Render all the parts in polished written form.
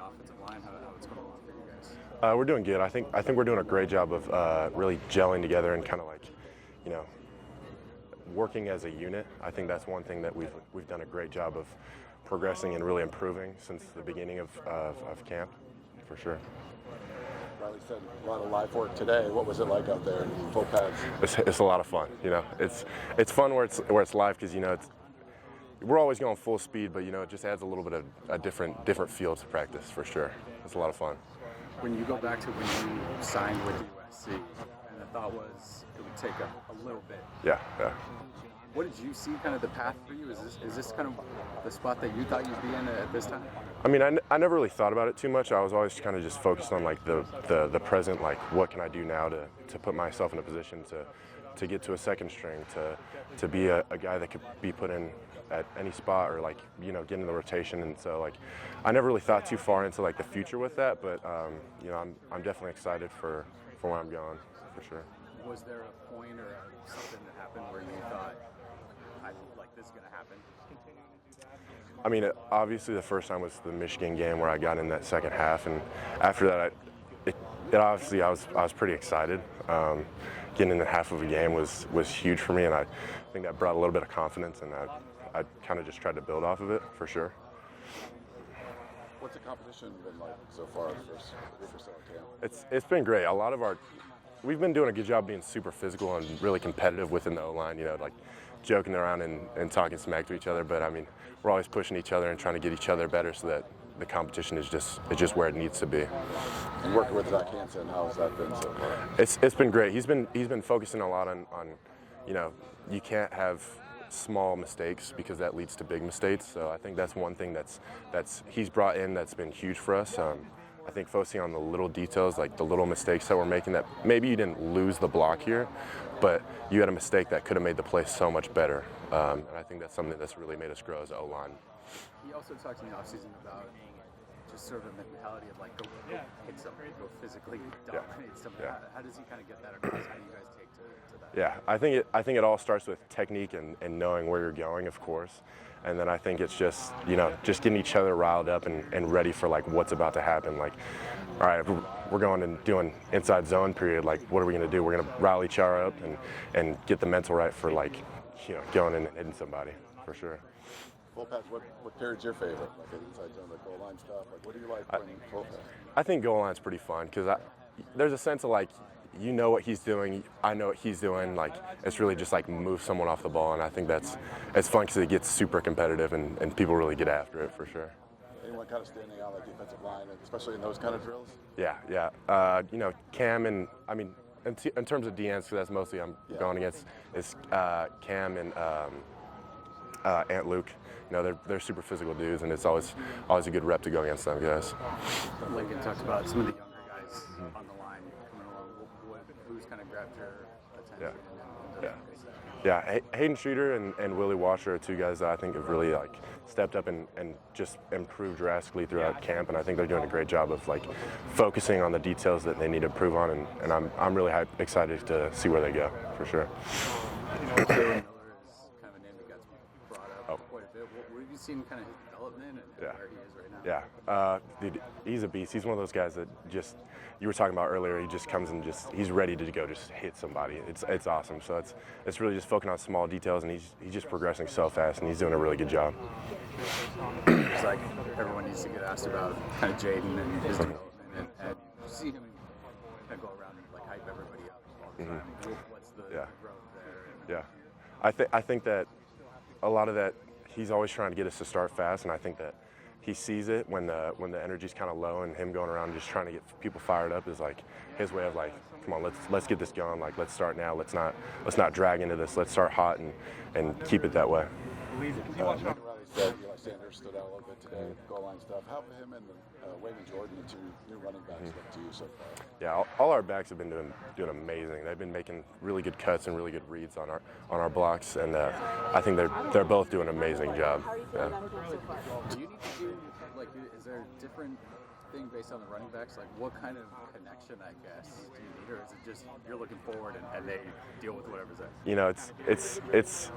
offensive line, how it's going for you guys? We're doing good. I think we're doing a great job of really gelling together and kind of like, you know, working as a unit. I think that's one thing that we've done a great job of progressing and really improving since the beginning of camp, for sure. Riley said a lot of live work today. What was it like out there in full pads? It's a lot of fun. You know, it's fun where it's live because, you know, we're always going full speed, but, you know, it just adds a little bit of a different feel to practice, for sure. It's a lot of fun. When you go back to when you signed with USC, and the thought was it would take a little bit. Yeah. What did you see kind of the path for you? Is this kind of the spot that you thought you'd be in at this time? I mean, I never really thought about it too much. I was always kind of just focused on like the present, like what can I do now to put myself in a position to get to a second string, to be a guy that could be put in at any spot or, like, you know, get in the rotation. And so, like, I never really thought too far into like the future with that, but you know, I'm definitely excited for where I'm going, for sure. Was there a point or something that happened where you thought, I feel like this is going to happen? I mean, obviously the first time was the Michigan game where I got in that second half, and after that, obviously I was pretty excited. Getting in the half of a game was huge for me, and I think that brought a little bit of confidence, and I kind of just tried to build off of it, for sure. What's the competition been like so far for camp? It's been great. We've been doing a good job being super physical and really competitive within the O-line, you know, like joking around and talking smack to each other, but I mean, we're always pushing each other and trying to get each other better so that the competition is just where it needs to be. And working with Zach Hansen, how has that been so far? It's been great. He's been focusing a lot on, you know, you can't have small mistakes because that leads to big mistakes. So I think that's one thing that's he's brought in that's been huge for us. I think focusing on the little details, like the little mistakes that we're making, that maybe you didn't lose the block here, but you had a mistake that could have made the play so much better. And I think that's something that's really made us grow as an O-line. He also talked in the offseason about just sort of the mentality of like go hit somebody, go physically dominate somebody. Yeah. How does he kind of get that across? How do you guys take to that? Yeah, I think it all starts with technique and knowing where you're going, of course. And then I think it's just, you know, just getting each other riled up and ready for like what's about to happen. Like, all right, we're going and doing inside zone period. Like, what are we going to do? We're going to rile each other up and get the mental right for, like, you know, going in and hitting somebody, for sure. Full pads, what period's your favorite? Like an inside zone, like goal line stuff? Like, what do you like playing full pads? I think goal line's pretty fun because there's a sense of like, you know what he's doing, I know what he's doing. Like, it's really just like move someone off the ball, and I think it's fun because it gets super competitive and people really get after it, for sure. Anyone kind of standing out like defensive line, especially in those kind of drills? Yeah. You know, Cam and, I mean, in terms of DNs, because that's mostly I'm going against, is Cam and Aunt Luke. You know, they're super physical dudes, and it's always a good rep to go against them guys. Lincoln talked about some of the younger guys on the line coming along. Who's kind of grabbed your attention? Yeah. Hayden Streeter and Willie Washer are two guys that I think have really like stepped up and just improved drastically throughout camp, and I think they're doing a great job of like focusing on the details that they need to improve on, and I'm really excited to see where they go, for sure. Miller is kind of a name that gets brought up quite a bit. What have you seen kind of his development and where he is right now? Dude, he's a beast. He's one of those guys that just, you were talking about earlier, he just comes and he's ready to go just hit somebody. It's awesome. So it's really just focusing on small details, and he's just progressing so fast, and he's doing a really good job. It's like everyone needs to get asked about kind of Jaden and his development, and you see him kind of go around and like hype everybody up all the time. What's the growth there? Yeah. I think that a lot of that, he's always trying to get us to start fast, and I think that he sees it when the energy's kind of low, and him going around just trying to get people fired up is like his way of like, come on, let's get this going. Like, let's start now. Let's not drag into this. Let's start hot and keep it that way. Riley said Eli Sanders stood out a little bit today, goal line stuff. How have him and Wayman Jordan, the two new running backs, look to you so far? Yeah, all our backs have been doing amazing. They've been making really good cuts and really good reads on our blocks, and I think they're both doing an amazing job. Yeah. Do you need to do, like, is there different thing based on the running backs? Like, what kind of connection, I guess, do you need, or is it just you're looking forward and they deal with whatever's there? You know, it's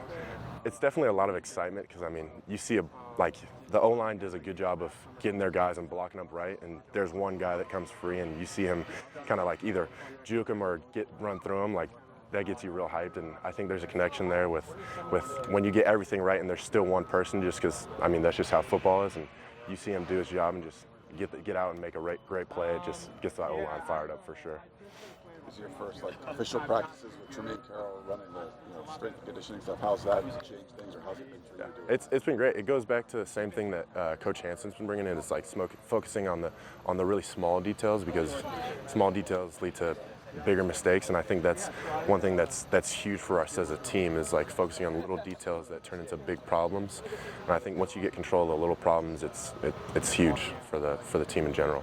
definitely a lot of excitement because, I mean, you see the O-line does a good job of getting their guys and blocking up right, and there's one guy that comes free and you see him kind of like either juke him or run through him, like that gets you real hyped. And I think there's a connection there with when you get everything right and there's still one person, just because, I mean, that's just how football is, and you see him do his job and just get out and make a great play. It just gets the O-line fired up for sure. Is your first official practices with Tremaine Carroll running the strength and conditioning stuff? How's that changed things, or how's it been for you? It's been great. It goes back to the same thing that Coach Hanson's been bringing in. It's like focusing on the really small details, because small details lead to bigger mistakes, and I think that's one thing that's huge for us as a team, is like focusing on little details that turn into big problems. And I think once you get control of the little problems, it's huge for the team in general.